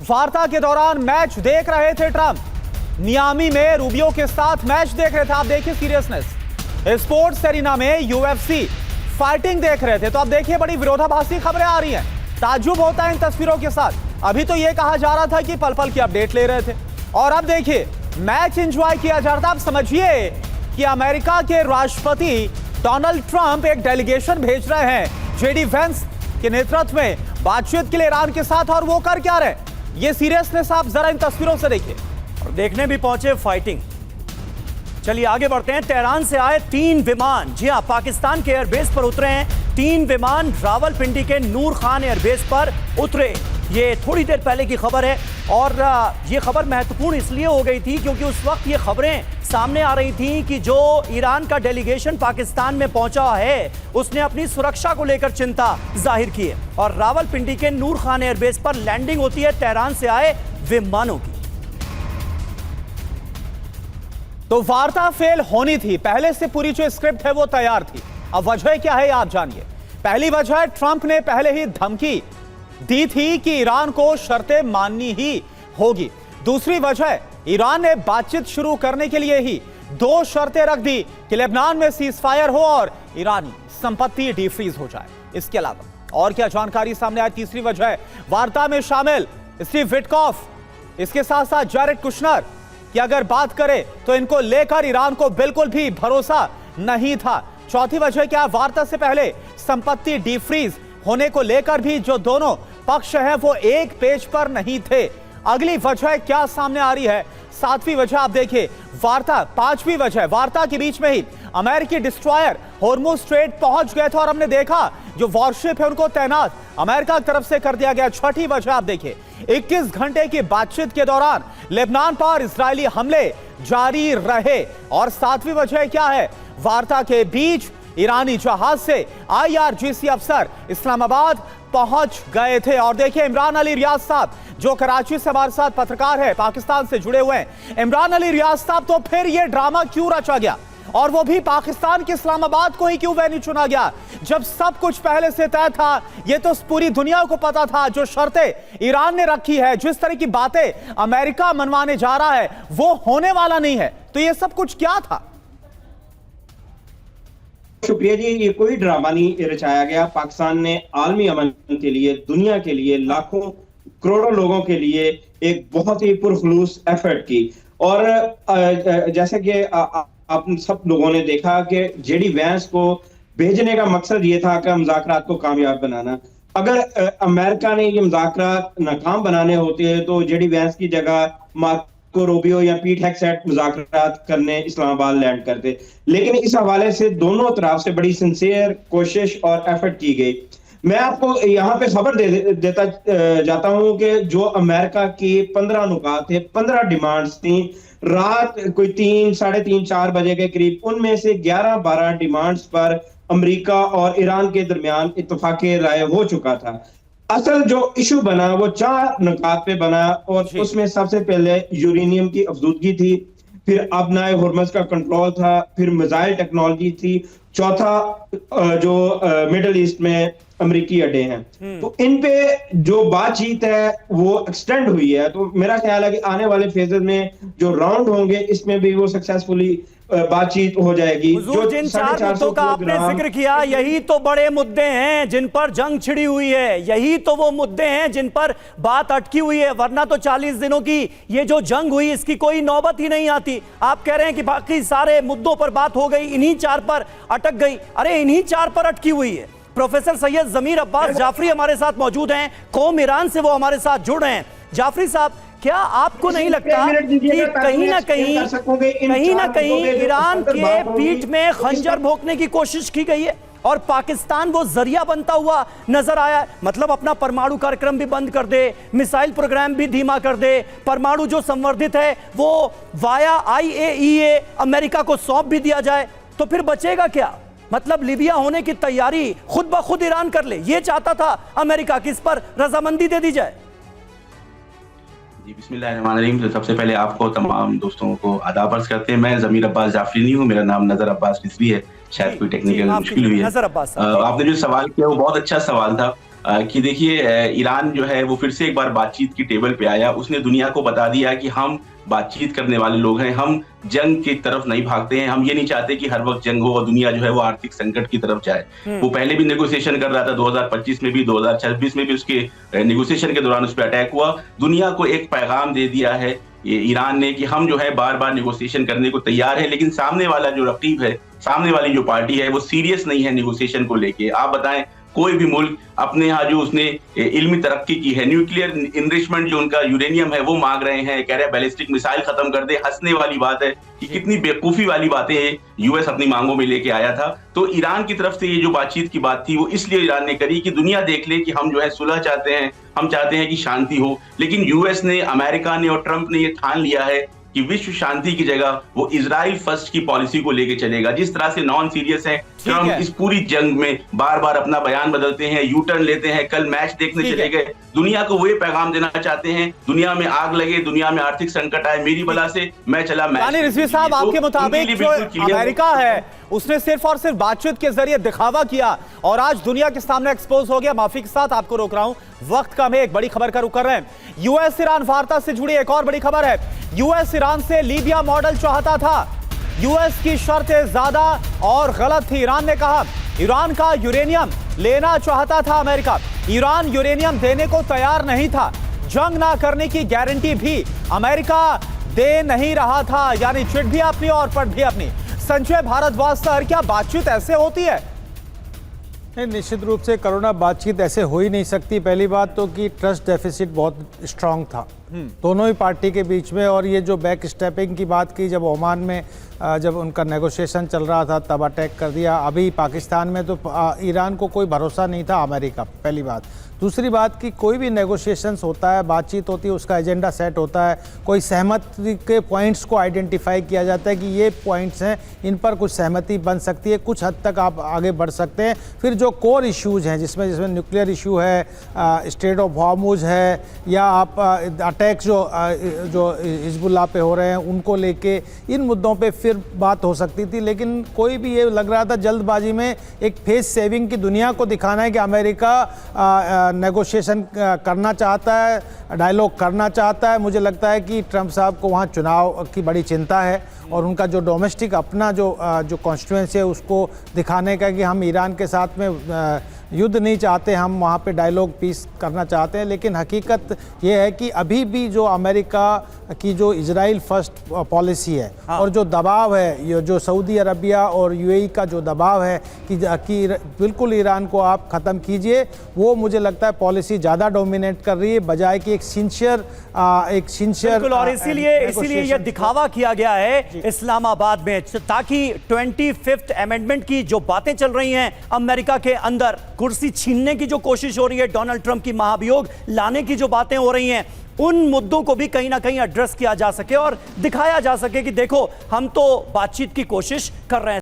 वार्ता के दौरान मैच देख रहे थे ट्रंप, मियामी में रूबियो के साथ मैच देख रहे थे। आप देखिए सीरियसनेस, स्पोर्ट्स एरिना में यूएफसी फाइटिंग देख रहे थे। तो आप देखिए बड़ी विरोधाभासी खबरें आ रही हैं, ताज्जुब होता है इन तस्वीरों के साथ। अभी तो यह कहा जा रहा था कि पल पल की अपडेट ले रहे थे, और अब देखिए मैच एंजॉय किया जा रहा था। आप समझिए कि अमेरिका के राष्ट्रपति डोनाल्ड ट्रंप एक डेलीगेशन भेज रहे हैं जेडी वेंस के नेतृत्व में बातचीत के लिए ईरान के साथ, और वो कर क्या रहे, ये सीरियसनेस आप जरा इन तस्वीरों से देखिए। और देखने भी पहुंचे फाइटिंग। चलिए आगे बढ़ते हैं। तेहरान से आए 3 विमान, जी हां, पाकिस्तान के एयरबेस पर उतरे हैं। 3 विमान रावलपिंडी के नूर खान एयरबेस पर उतरे। ये थोड़ी देर पहले की खबर है, और ये खबर महत्वपूर्ण इसलिए हो गई थी क्योंकि उस वक्त ये खबरें सामने आ रही थी कि जो ईरान का डेलीगेशन पाकिस्तान में पहुंचा है उसने अपनी सुरक्षा को लेकर चिंता जाहिर की है, और रावलपिंडी के नूर खान एयरबेस पर लैंडिंग होती है तेहरान से आए विमानों की। तो वार्ता फेल होनी थी, पहले से पूरी जो स्क्रिप्ट है वो तैयार थी। अब वजह क्या है आप जानिए। पहली वजह, ट्रंप ने पहले ही धमकी दी थी कि ईरान को शर्तें माननी ही होगी। दूसरी वजह, ईरान ने बातचीत शुरू करने के लिए ही 2 शर्तें रख दी कि लेबनान में सीजफायर हो और ईरानी संपत्ति डीफ्रीज हो जाए। इसके अलावा और क्या जानकारी सामने आई? तीसरी वजह, वार्ता में शामिल स्टीव विटकॉफ, इसके साथ साथ जैरेड कुशनर कि अगर बात करें तो इनको लेकर ईरान को बिल्कुल भी भरोसा नहीं था। चौथी वजह क्या, वार्ता से पहले संपत्ति डीफ्रीज होने को लेकर भी जो दोनों पक्ष हैं वो एक पेज पर नहीं थे। अगली वजह क्या सामने आ रही है? 7वीं वजह आप देखिए, वार्ता। 5वीं वजह, वार्ता के बीच में ही अमेरिकी डिस्ट्रॉयर होर्मुज स्ट्रेट पहुंच गए थे और हमने देखा जो वॉरशिप है उनको तैनात अमेरिका की तरफ से कर दिया गया। 6ठी वजह आप देखिए, 21 घंटे की बातचीत के दौरान लेबनान पर इजरायली हमले जारी रहे। और 7वीं वजह क्या है, वार्ता के बीच ईरानी जहाज से IRGC अफसर इस्लामाबाद पहुंच गए थे। और देखिए इमरान अली रियाज साहब जो कराची से हमारे साथ पत्रकार है, पाकिस्तान से जुड़े हुए हैं। इमरान अली रियाज साहब, तो फिर यह ड्रामा क्यों रचा गया, और वो भी पाकिस्तान के इस्लामाबाद को ही क्यों वेन्यू चुना गया, जब सब कुछ पहले से तय था? ये तो पूरी दुनिया को पता था जो शर्तें ईरान ने रखी है, जिस तरह की बातें अमेरिका मनवाने जा रहा है वो होने वाला नहीं है। तो ये सब कुछ क्या था? शुक्रिया जी, ये कोई ड्रामा नहीं रचाया गया। पाकिस्तान ने आलमी अमन के लिए, दुनिया के लिए, लाखों करोड़ों लोगों के लिए एक बहुत ही पुरखलूस एफर्ट की। और जैसे कि आप सब लोगों ने देखा कि जेडी वेंस को भेजने का मकसद ये था कि मुज़ाकरात को कामयाब बनाना। अगर अमेरिका ने ये मुज़ाकरात नाकाम बनाने होते तो जेडी वेंस की जगह मार्को रूबियो या पीट हेग्सेट मुज़ाकरात करने इस्लामाबाद लैंड करते। लेकिन इस हवाले से दोनों तरफ से बड़ी सिंसियर कोशिश और एफर्ट की गई। मैं आपको यहाँ पे खबर देता जाता हूं कि जो अमेरिका की 15 नुकात थे, 15 डिमांड्स थी, रात कोई 3, साढ़े 3, 4 बजे के करीब उनमें से 11-12 डिमांड्स पर अमेरिका और ईरान के दरमियान इत्तफाक़े राय हो चुका था। असल जो इशू बना वो 4 नुकात पे बना, और उसमें सबसे पहले यूरेनियम की अफजूदगी थी, फिर अबनाए हुर्मुज़ का कंट्रोल था, फिर मिसाइल टेक्नोलॉजी थी, चौथा जो मिडल ईस्ट में अमेरिकी अड्डे हैं। तो इन पे जो बातचीत है वो एक्सटेंड हुई है। तो मेरा ख्याल है कि आने वाले फेजेस में जो राउंड होंगे इसमें भी वो सक्सेसफुली बातचीत हो जाएगी। जो जिन 4 मुद्दों का आपने जिक्र किया, यही तो बड़े मुद्दे हैं जिन पर जंग छिड़ी हुई है, यही तो वो मुद्दे हैं जिन पर बात अटकी हुई है। वरना तो 40 दिनों की ये जो जंग हुई इसकी कोई नौबत ही नहीं आती। आप कह रहे हैं कि बाकी सारे मुद्दों पर बात हो गई, इन्हीं 4 पर अटक गई। अरे इन्हीं 4 पर अटकी हुई है। प्रोफेसर सैयद जमीर अब्बास जाफरी हमारे साथ मौजूद हैं, कौम ईरान से वो हमारे साथ जुड़ रहे हैं। जाफरी साहब, क्या आपको नहीं लगता कि कहीं ना कहीं ईरान के पीठ में खंजर भोंकने की कोशिश की गई है और पाकिस्तान वो जरिया बनता हुआ नजर आया है? मतलब अपना परमाणु कार्यक्रम भी बंद कर दे, मिसाइल प्रोग्राम भी धीमा कर दे, परमाणु जो संवर्धित है वो वाया IAEA अमेरिका को सौंप भी दिया जाए, तो फिर बचेगा क्या? मतलब लीबिया होने की तैयारी खुद ब खुद ईरान कर ले, ये चाहता था अमेरिका कि इस पर रजामंदी दे दी जाए। जी बिस्मिल्लाहिर्रहमानिर्रहीम। तो सबसे पहले आपको तमाम दोस्तों को आदाब अर्ज करते हैं। मैं जमीर अब्बास जाफरी नहीं हूँ, मेरा नाम नजर अब्बास रिजवी है। शायद कोई टेक्निकल मुश्किल हुई है। नजर अब्बास आपने जो सवाल किया वो बहुत अच्छा सवाल था। कि देखिए ईरान जो है वो फिर से एक बार बातचीत की टेबल पे आया। उसने दुनिया को बता दिया कि हम बातचीत करने वाले लोग हैं, हम जंग की तरफ नहीं भागते हैं, हम ये नहीं चाहते कि हर वक्त जंग हो और दुनिया जो है वो आर्थिक संकट की तरफ जाए। वो पहले भी नेगोशिएशन कर रहा था, 2025 में भी, 2026 में भी उसके नेगोशिएशन के दौरान उस पर अटैक हुआ। दुनिया को एक पैगाम दे दिया है ईरान ने कि हम जो है बार बार नेगोशिएशन करने को तैयार है, लेकिन सामने वाला जो रकीब है, सामने वाली जो पार्टी है वो सीरियस नहीं है नेगोशिएशन को लेके। आप बताएं कोई भी मुल्क अपने यहाँ जो उसने इल्मी तरक्की की है, न्यूक्लियर इनरिचमेंट जो उनका यूरेनियम है वो मांग रहे हैं, कह रहे हैं बैलिस्टिक मिसाइल खत्म कर दे। हंसने वाली बात है कि कितनी बेवकूफी वाली बातें यूएस अपनी मांगों में लेके आया था। तो ईरान की तरफ से ये जो बातचीत की बात थी वो इसलिए ईरान ने करी कि दुनिया देख ले कि हम जो है सुलह चाहते हैं, हम चाहते हैं कि शांति हो। लेकिन यूएस ने, अमेरिका ने और ट्रंप ने ये ठान लिया है कि विश्व शांति की जगह वो इजराइल फर्स्ट की पॉलिसी को लेके चलेगा। जिस तरह से नॉन सीरियस है ट्रंप इस पूरी जंग में, बार बार अपना बयान बदलते हैं, यू टर्न लेते हैं, कल मैच देखने चले गए। दुनिया को वो पैगाम देना चाहते हैं, दुनिया में आग लगे, दुनिया में आर्थिक संकट आए, मेरी बला से मैं चला मैच। यानी रिजवी साहब, आपके मुताबिक जो अमेरिका है उसने सिर्फ और सिर्फ बातचीत के जरिए दिखावा किया और आज दुनिया के सामने एक्सपोज हो गया। माफी के साथ आपको रोक रहा हूं, वक्त कम है, एक बड़ी खबर का रुख कर रहे हैं। यूएस ईरान वार्ता से जुड़ी एक और बड़ी खबर है। यूएस ईरान से लीबिया मॉडल चाहता था। यूएस की शर्तें ज्यादा और गलत थी। ईरान ने कहा ईरान का यूरेनियम लेना चाहता था अमेरिका। ईरान यूरेनियम देने को तैयार नहीं था। जंग ना करने की गारंटी भी अमेरिका दे नहीं रहा था। यानी चिट भी अपनी और पट भी अपनी। संजय भारद्वाज सर, क्या बातचीत ऐसे होती है? नहीं, निश्चित रूप से करुणा, बातचीत ऐसे हो ही नहीं सकती। पहली बात तो कि ट्रस्ट डेफिसिट बहुत स्ट्रांग था दोनों ही पार्टी के बीच में। और ये जो बैक स्टेपिंग की बात की, जब ओमान में जब उनका नेगोशिएशन चल रहा था तब अटैक कर दिया। अभी पाकिस्तान में तो ईरान को कोई भरोसा नहीं था अमेरिका, पहली बात। दूसरी बात कि कोई भी नेगोशिएशंस होता है, बातचीत होती है, उसका एजेंडा सेट होता है, कोई सहमति के पॉइंट्स को आइडेंटिफाई किया जाता है कि ये पॉइंट्स हैं, इन पर कुछ सहमति बन सकती है, कुछ हद तक आप आगे बढ़ सकते हैं। फिर जो कोर इश्यूज़ हैं जिसमें न्यूक्लियर इशू है, स्ट्रेट ऑफ हॉर्मुज़ है, या आप अटैक्स जो हिजबुल्लाह पे हो रहे हैं उनको लेके, इन मुद्दों पे फिर बात हो सकती थी। लेकिन कोई भी ये लग रहा था जल्दबाजी में एक फेस सेविंग की दुनिया को दिखाना है कि अमेरिका नेगोशिएशन करना चाहता है, डायलॉग करना चाहता है। मुझे लगता है कि ट्रंप साहब को वहाँ चुनाव की बड़ी चिंता है और उनका जो डोमेस्टिक अपना जो कॉन्स्टिट्यूएंसी है उसको दिखाने का कि हम ईरान के साथ में युद्ध नहीं चाहते, हम वहाँ पे डायलॉग पीस करना चाहते हैं। लेकिन हकीकत ये है कि अभी भी जो अमेरिका की जो इजराइल फर्स्ट पॉलिसी है और जो दबाव है, ये जो सऊदी अरबिया और यूएई का जो दबाव है कि बिल्कुल ईरान को आप ख़त्म कीजिए, वो मुझे लगता है पॉलिसी ज़्यादा डोमिनेट कर रही है बजाय कि एक सिंसियर बिल्कुल। और इसीलिए यह दिखावा किया गया है इस्लामाबाद में, ताकि 25th अमेंडमेंट की जो बातें चल रही हैं अमेरिका के अंदर, कुर्सी छीनने की जो कोशिश हो रही है, डोनाल्ड ट्रंप की महाभियोग लाने की जो बातें हो रही हैं, उन मुद्दों को भी कहीं ना कहीं एड्रेस किया जा सके और दिखाया जा सके कि देखो हम तो बातचीत की कोशिश कर रहे हैं।